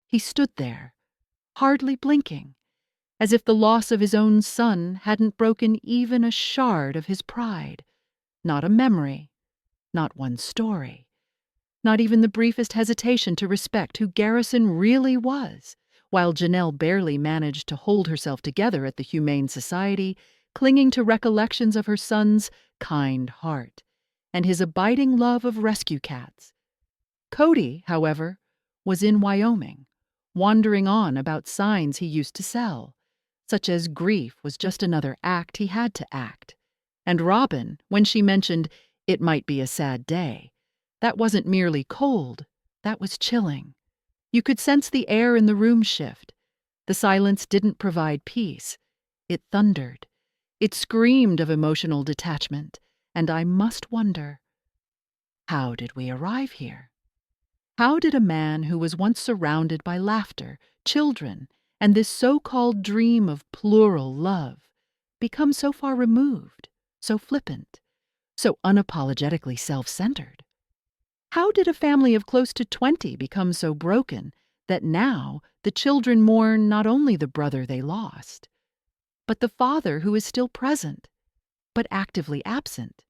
he stood there, hardly blinking, as if the loss of his own son hadn't broken even a shard of his pride. Not a memory, not one story, not even the briefest hesitation to respect who Garrison really was, while Janelle barely managed to hold herself together at the Humane Society, clinging to recollections of her son's kind heart and his abiding love of rescue cats. Kody, however, was in Wyoming, wandering on about signs he used to sell, such as grief was just another act he had to act. And Robyn, when she mentioned it might be a sad day, that wasn't merely cold, that was chilling. You could sense the air in the room shift. The silence didn't provide peace. It thundered. It screamed of emotional detachment, and I must wonder, how did we arrive here? How did a man who was once surrounded by laughter, children, and this so-called dream of plural love become so far removed, so flippant, so unapologetically self-centered? How did a family of close to 20 become so broken that now the children mourn not only the brother they lost, but the father who is still present, but actively absent?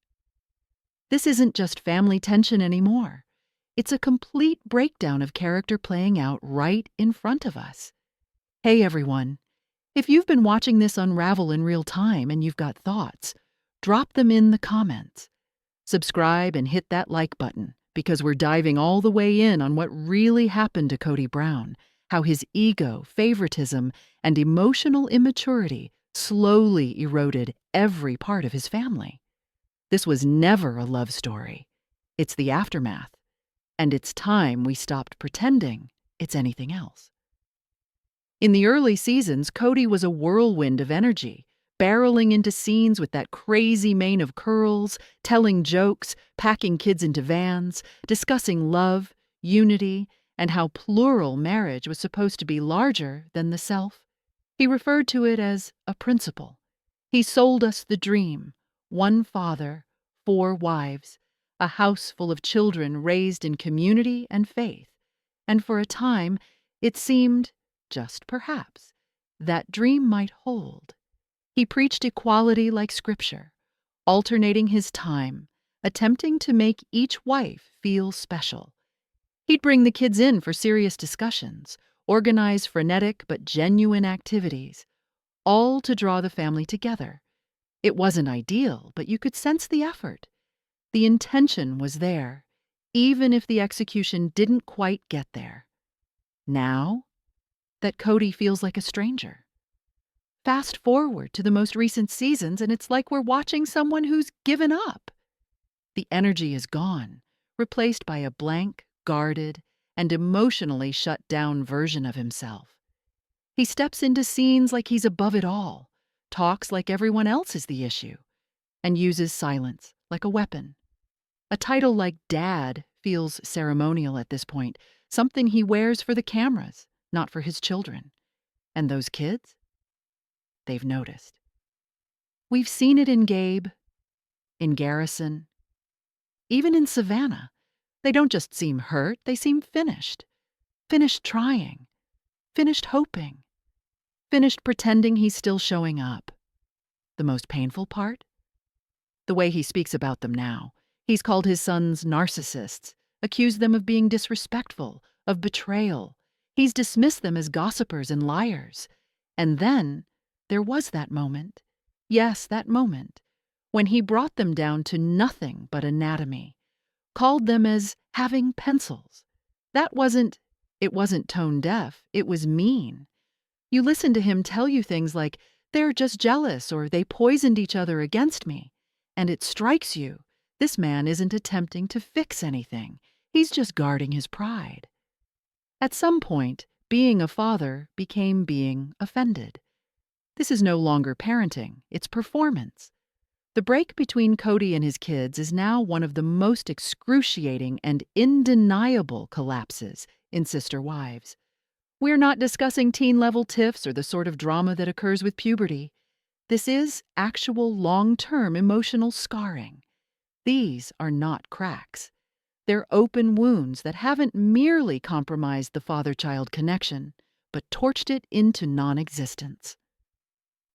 This isn't just family tension anymore. It's a complete breakdown of character playing out right in front of us. Hey everyone, if you've been watching this unravel in real time and you've got thoughts, drop them in the comments. Subscribe and hit that like button, because we're diving all the way in on what really happened to Kody Brown, how his ego, favoritism, and emotional immaturity slowly eroded every part of his family. This was never a love story. It's the aftermath. And it's time we stopped pretending it's anything else. In the early seasons, Kody was a whirlwind of energy, barreling into scenes with that crazy mane of curls, telling jokes, packing kids into vans, discussing love, unity, and how plural marriage was supposed to be larger than the self. He referred to it as a principle. He sold us the dream: 1 father, 4 wives, a house full of children raised in community and faith. And for a time, it seemed, just perhaps, that dream might hold. He preached equality like scripture, alternating his time, attempting to make each wife feel special. He'd bring the kids in for serious discussions, organize frenetic but genuine activities, all to draw the family together. It wasn't ideal, but you could sense the effort. The intention was there, even if the execution didn't quite get there. Now that Kody feels like a stranger. Fast forward to the most recent seasons, and it's like we're watching someone who's given up. The energy is gone, replaced by a blank, guarded, and emotionally shut down version of himself. He steps into scenes like he's above it all, talks like everyone else is the issue, and uses silence like a weapon. A title like Dad feels ceremonial at this point, something he wears for the cameras, not for his children. And those kids? They've noticed. We've seen it in Gabe, in Garrison, even in Savannah. They don't just seem hurt, they seem finished. Finished trying. Finished hoping. Finished pretending he's still showing up. The most painful part? The way he speaks about them now. He's called his sons narcissists, accused them of being disrespectful, of betrayal. He's dismissed them as gossipers and liars. And then there was that moment. Yes, that moment, when he brought them down to nothing but anatomy, called them as having pencils. It wasn't tone deaf, it was mean. You listen to him tell you things like, they're just jealous or they poisoned each other against me, and it strikes you. This man isn't attempting to fix anything. He's just guarding his pride. At some point, being a father became being offended. This is no longer parenting, it's performance. The break between Kody and his kids is now one of the most excruciating and undeniable collapses in Sister Wives. We're not discussing teen-level tiffs or the sort of drama that occurs with puberty. This is actual long-term emotional scarring. These are not cracks. They're open wounds that haven't merely compromised the father-child connection, but torched it into non-existence.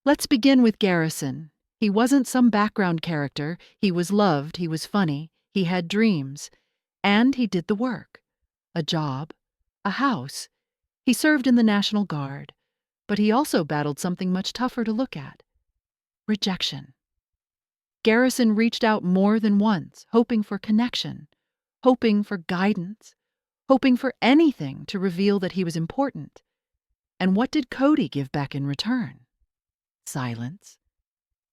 Let's begin with Garrison. He wasn't some background character. He was loved, he was funny, he had dreams, and he did the work. A job, a house. He served in the National Guard, but he also battled something much tougher to look at: rejection. Garrison reached out more than once, hoping for connection, hoping for guidance, hoping for anything to reveal that he was important. And what did Kody give back in return? Silence,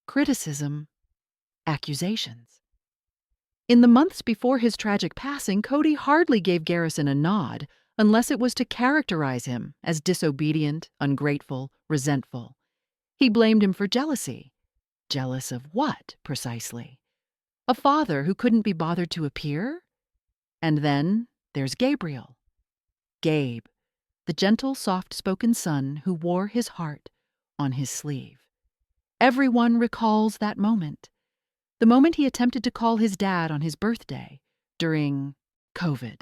criticism, accusations. In the months before his tragic passing, Kody hardly gave Garrison a nod, unless it was to characterize him as disobedient, ungrateful, resentful. He blamed him for jealousy. Jealous of what, precisely? A father who couldn't be bothered to appear? And then there's Gabriel. Gabe, the gentle, soft-spoken son who wore his heart on his sleeve. Everyone recalls that moment. The moment he attempted to call his dad on his birthday during COVID.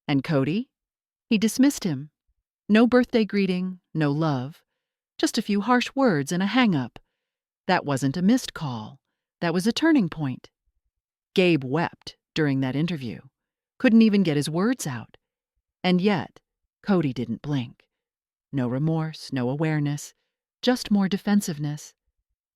And Kody? He dismissed him. No birthday greeting, no love. Just a few harsh words and a hang-up. That wasn't a missed call. That was a turning point. Gabe wept during that interview. Couldn't even get his words out. And yet, Kody didn't blink. No remorse, no awareness, just more defensiveness.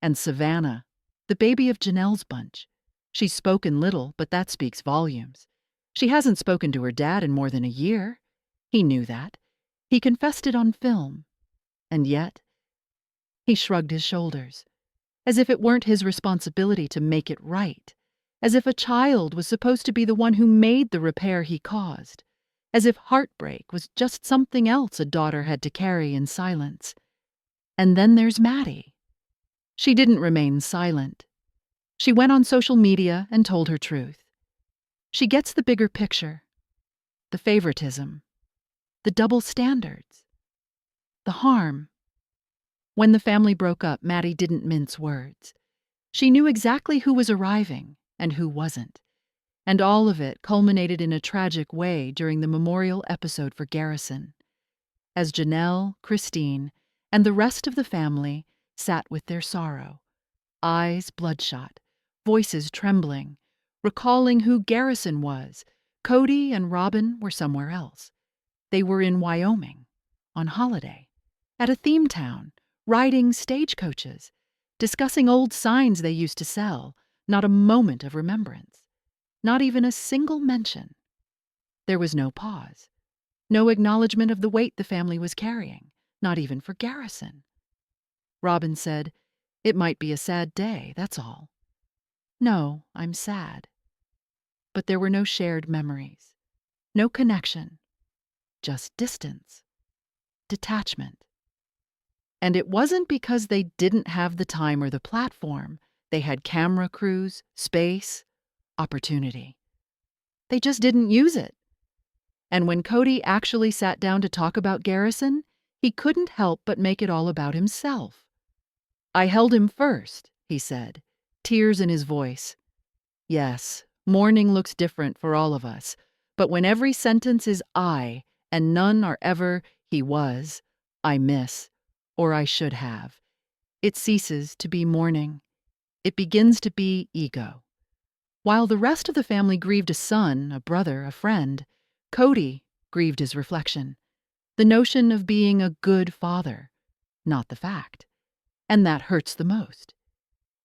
And Savannah, the baby of Janelle's bunch. She's spoken little, but that speaks volumes. She hasn't spoken to her dad in more than a year. He knew that. He confessed it on film. And yet, he shrugged his shoulders, as if it weren't his responsibility to make it right, as if a child was supposed to be the one who made the repair he caused, as if heartbreak was just something else a daughter had to carry in silence. And then there's Maddie. She didn't remain silent. She went on social media and told her truth. She gets the bigger picture, the favoritism, the double standards, the harm. When the family broke up, Maddie didn't mince words. She knew exactly who was arriving and who wasn't. And all of it culminated in a tragic way during the memorial episode for Garrison, as Janelle, Christine, and the rest of the family sat with their sorrow, eyes bloodshot, voices trembling, recalling who Garrison was. Kody and Robyn were somewhere else. They were in Wyoming, on holiday, at a theme town, riding stagecoaches, discussing old signs they used to sell. Not a moment of remembrance. Not even a single mention. There was no pause. No acknowledgement of the weight the family was carrying, not even for Garrison. Robyn said, "It might be a sad day, that's all." "No, I'm sad." But there were no shared memories. No connection. Just distance. Detachment. And it wasn't because they didn't have the time or the platform. They had camera crews, space, opportunity. They just didn't use it. And when Kody actually sat down to talk about Garrison, he couldn't help but make it all about himself. "I held him first," he said, tears in his voice. "Yes, mourning looks different for all of us, but when every sentence is I, and none are ever, he was, I miss, or I should have, it ceases to be mourning. It begins to be ego." While the rest of the family grieved a son, a brother, a friend, Kody grieved his reflection, the notion of being a good father, not the fact. And that hurts the most.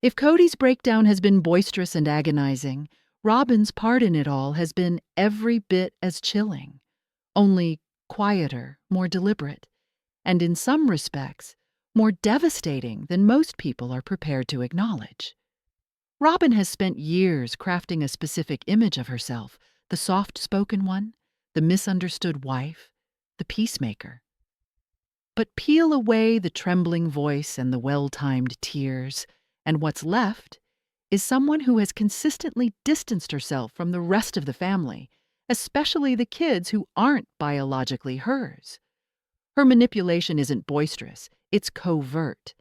If Kody's breakdown has been boisterous and agonizing, Robyn's part in it all has been every bit as chilling, only quieter, more deliberate, and in some respects, more devastating than most people are prepared to acknowledge. Robyn has spent years crafting a specific image of herself, the soft-spoken one, the misunderstood wife, the peacemaker. But peel away the trembling voice and the well-timed tears, and what's left is someone who has consistently distanced herself from the rest of the family, especially the kids who aren't biologically hers. Her manipulation isn't boisterous, it's covert.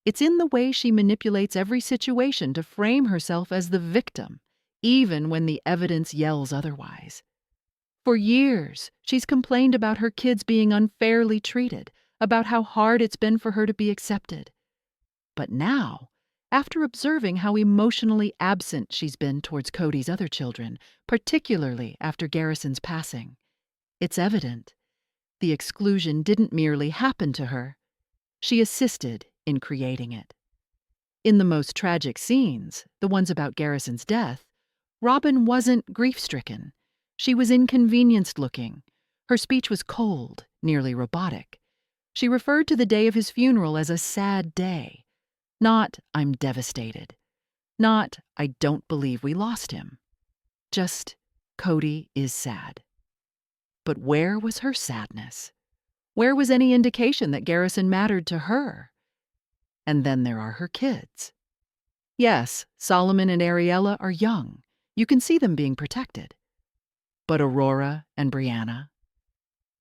It's in the way she manipulates every situation to frame herself as the victim, even when the evidence yells otherwise. For years, she's complained about her kids being unfairly treated, about how hard it's been for her to be accepted. But now, after observing how emotionally absent she's been towards Kody's other children, particularly after Garrison's passing, it's evident the exclusion didn't merely happen to her. She assisted in creating it. In the most tragic scenes, the ones about Garrison's death, Robyn wasn't grief-stricken. She was inconvenienced looking. Her speech was cold, nearly robotic. She referred to the day of his funeral as a sad day. Not, I'm devastated. Not, I don't believe we lost him. Just, Kody is sad. But where was her sadness? Where was any indication that Garrison mattered to her? And then there are her kids. Yes, Solomon and Ariella are young. You can see them being protected. But Aurora and Brianna?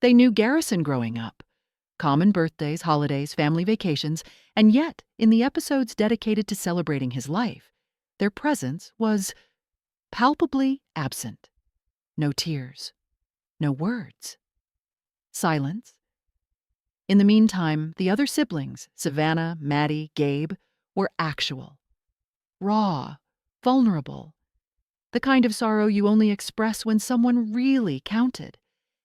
They knew Garrison growing up. Common birthdays, holidays, family vacations, and yet, in the episodes dedicated to celebrating his life, their presence was palpably absent. No tears. No words. Silence. In the meantime, the other siblings, Savannah, Maddie, Gabe, were actual. Raw. Vulnerable. The kind of sorrow you only express when someone really counted.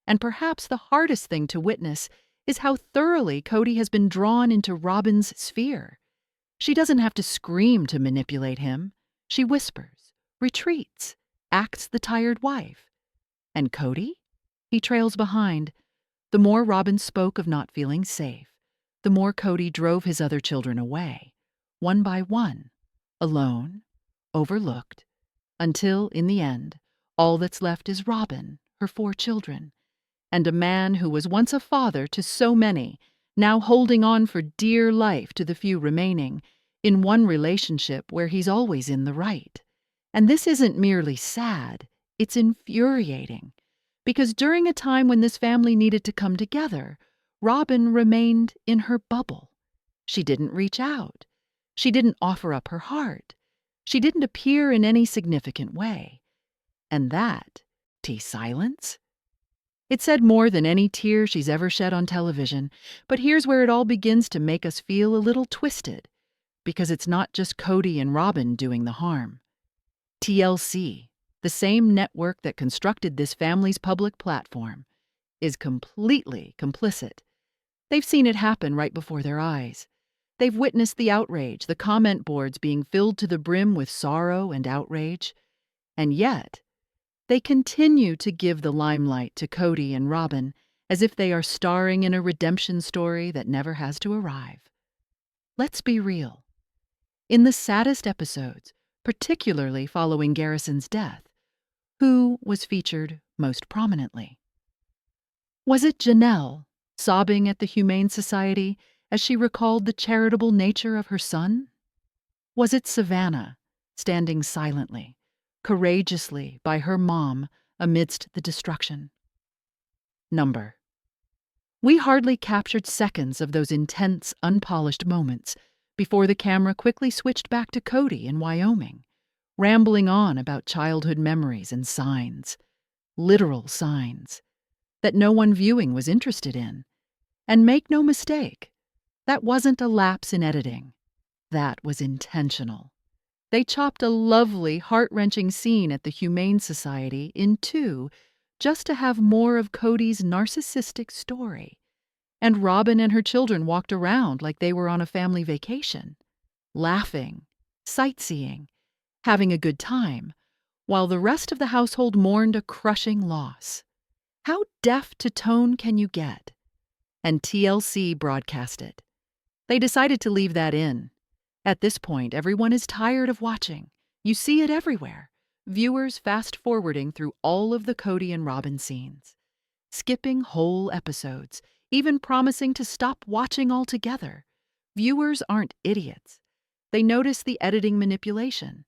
And perhaps the hardest thing to witness is how thoroughly Kody has been drawn into Robyn's sphere. She doesn't have to scream to manipulate him. She whispers, retreats, acts the tired wife. And Kody? He trails behind. The more Robyn spoke of not feeling safe, the more Kody drove his other children away, one by one, alone, overlooked, until, in the end, all that's left is Robyn, her 4 children, and a man who was once a father to so many, now holding on for dear life to the few remaining, in one relationship where he's always in the right. And this isn't merely sad, it's infuriating. Because during a time when this family needed to come together, Robyn remained in her bubble. She didn't reach out. She didn't offer up her heart. She didn't appear in any significant way. And that, silence? It said more than any tear she's ever shed on television, but here's where it all begins to make us feel a little twisted, because it's not just Kody and Robyn doing the harm. TLC, the same network that constructed this family's public platform, is completely complicit. They've seen it happen right before their eyes. They've witnessed the outrage, the comment boards being filled to the brim with sorrow and outrage. And yet, they continue to give the limelight to Kody and Robyn as if they are starring in a redemption story that never has to arrive. Let's be real. In the saddest episodes, particularly following Garrison's death, who was featured most prominently? Was it Janelle, sobbing at the Humane Society as she recalled the charitable nature of her son? Was it Savannah, standing silently, courageously by her mom amidst the destruction? Number. We hardly captured seconds of those intense, unpolished moments before the camera quickly switched back to Kody in Wyoming, rambling on about childhood memories and signs, literal signs, that no one viewing was interested in. And make no mistake, that wasn't a lapse in editing. That was intentional. They chopped a lovely, heart-wrenching scene at the Humane Society in 2 just to have more of Kody's narcissistic story. And Robyn and her children walked around like they were on a family vacation, laughing, sightseeing, having a good time, while the rest of the household mourned a crushing loss. How deaf to tone can you get? And TLC broadcast it. They decided to leave that in. At this point, everyone is tired of watching. You see it everywhere. Viewers fast-forwarding through all of the Kody and Robyn scenes, skipping whole episodes, even promising to stop watching altogether. Viewers aren't idiots. They notice the editing manipulation.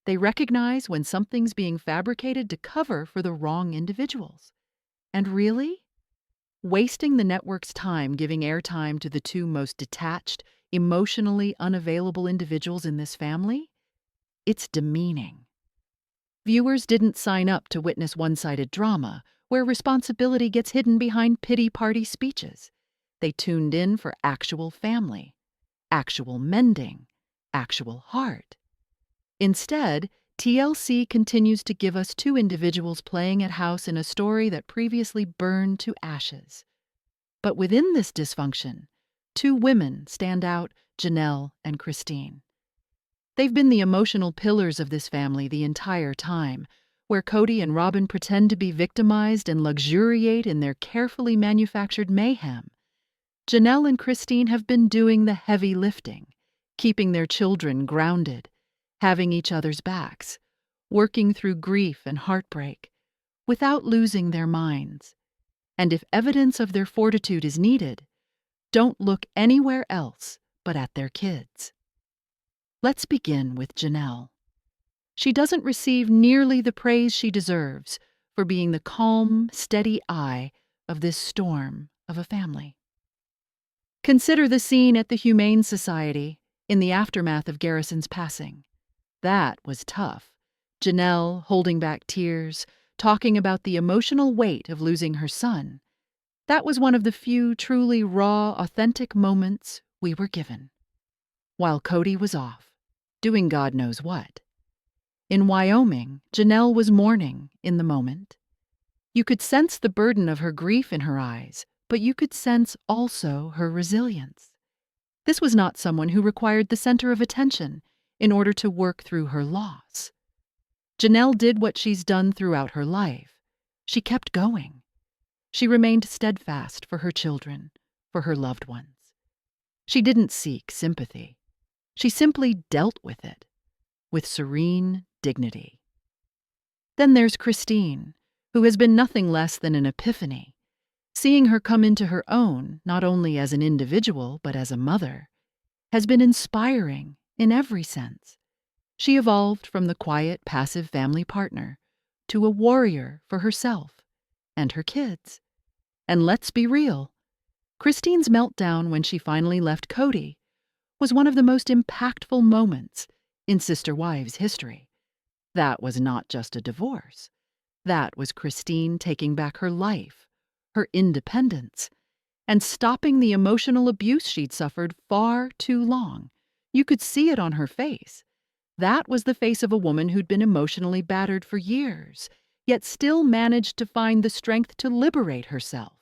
They recognize when something's being fabricated to cover for the wrong individuals. And really? Wasting the network's time giving airtime to the 2 most detached, emotionally unavailable individuals in this family? It's demeaning. Viewers didn't sign up to witness one-sided drama where responsibility gets hidden behind pity party speeches. They tuned in for actual family, actual mending, actual heart. Instead, TLC continues to give us two individuals playing at house in a story that previously burned to ashes. But within this dysfunction, two women stand out, Janelle and Christine. They've been the emotional pillars of this family the entire time, where Kody and Robyn pretend to be victimized and luxuriate in their carefully manufactured mayhem. Janelle and Christine have been doing the heavy lifting, keeping their children grounded, having each other's backs, working through grief and heartbreak, without losing their minds. And if evidence of their fortitude is needed, don't look anywhere else but at their kids. Let's begin with Janelle. She doesn't receive nearly the praise she deserves for being the calm, steady eye of this storm of a family. Consider the scene at the Humane Society in the aftermath of Garrison's passing. That was tough. Janelle holding back tears, talking about the emotional weight of losing her son. That was one of the few truly raw, authentic moments we were given. While Kody was off, doing God knows what. In Wyoming, Janelle was mourning in the moment. You could sense the burden of her grief in her eyes, but you could sense also her resilience. This was not someone who required the center of attention in order to work through her loss. Janelle did what she's done throughout her life. She kept going. She remained steadfast for her children, for her loved ones. She didn't seek sympathy. She simply dealt with it, with serene dignity. Then there's Christine, who has been nothing less than an epiphany. Seeing her come into her own, not only as an individual but as a mother, has been inspiring in every sense. She evolved from the quiet, passive family partner to a warrior for herself and her kids. And let's be real, Christine's meltdown when she finally left Kody was one of the most impactful moments in Sister Wives history. That was not just a divorce. That was Christine taking back her life, her independence, and stopping the emotional abuse she'd suffered far too long. You could see it on her face. That was the face of a woman who'd been emotionally battered for years, yet still managed to find the strength to liberate herself.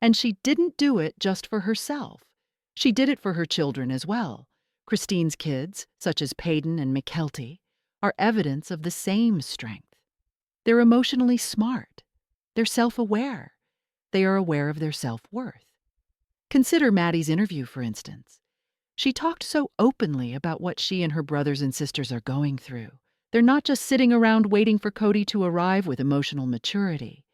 And she didn't do it just for herself. She did it for her children as well. Christine's kids, such as Peyton and McKelty, are evidence of the same strength. They're emotionally smart. They're self-aware. They are aware of their self-worth. Consider Maddie's interview, for instance. She talked so openly about what she and her brothers and sisters are going through. They're not just sitting around waiting for Kody to arrive with emotional maturity.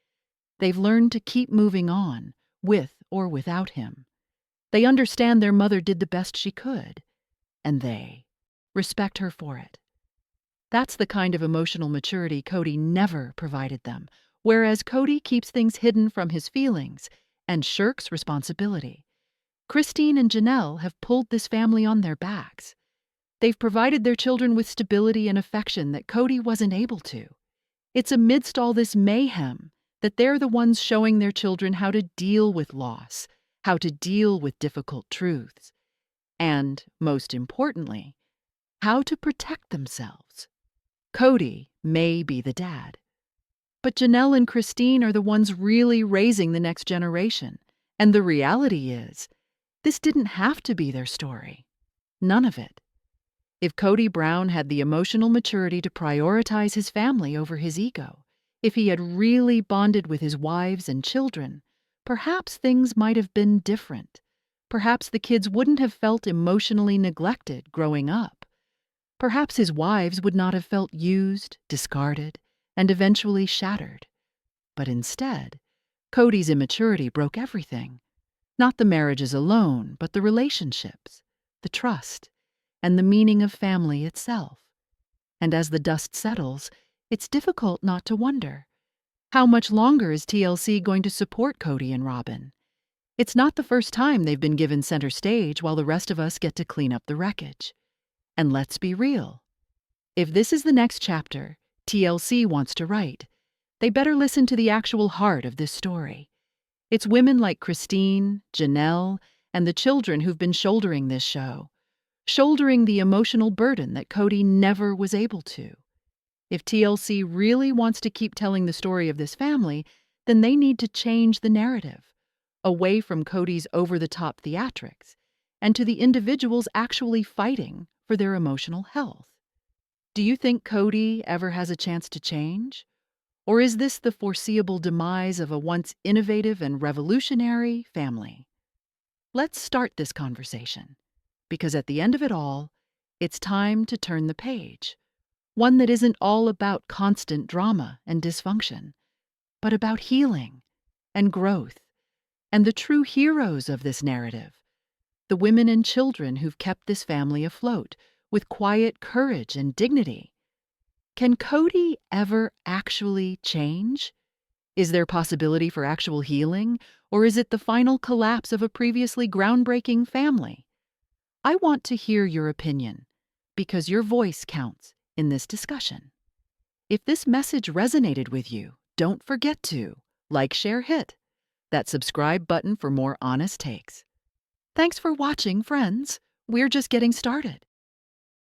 They've learned to keep moving on, with or without him. They understand their mother did the best she could, and they respect her for it. That's the kind of emotional maturity Kody never provided them, whereas Kody keeps things hidden from his feelings and shirks responsibility. Christine and Janelle have pulled this family on their backs. They've provided their children with stability and affection that Kody wasn't able to. It's amidst all this mayhem that they're the ones showing their children how to deal with loss, how to deal with difficult truths, and, most importantly, how to protect themselves. Kody may be the dad, but Janelle and Christine are the ones really raising the next generation, and the reality is, this didn't have to be their story. None of it. If Kody Brown had the emotional maturity to prioritize his family over his ego, if he had really bonded with his wives and children, perhaps things might have been different. Perhaps the kids wouldn't have felt emotionally neglected growing up. Perhaps his wives would not have felt used, discarded, and eventually shattered. But instead, Kody's immaturity broke everything. Not the marriages alone, but the relationships, the trust, and the meaning of family itself. And as the dust settles, it's difficult not to wonder, how much longer is TLC going to support Kody and Robyn? It's not the first time they've been given center stage while the rest of us get to clean up the wreckage. And let's be real. If this is the next chapter, TLC wants to write, they better listen to the actual heart of this story. It's women like Christine, Janelle, and the children who've been shouldering this show, shouldering the emotional burden that Kody never was able to. If TLC really wants to keep telling the story of this family, then they need to change the narrative, away from Kody's over-the-top theatrics, and to the individuals actually fighting for their emotional health. Do you think Kody ever has a chance to change? Or is this the foreseeable demise of a once innovative and revolutionary family? Let's start this conversation, because at the end of it all, it's time to turn the page. One that isn't all about constant drama and dysfunction, but about healing and growth, and the true heroes of this narrative, the women and children who've kept this family afloat with quiet courage and dignity. Can Kody ever actually change? Is there possibility for actual healing, or is it the final collapse of a previously groundbreaking family? I want to hear your opinion, because your voice counts in this discussion. If this message resonated with you, don't forget to like, share, hit that subscribe button for more honest takes. Thanks for watching, friends. We're just getting started.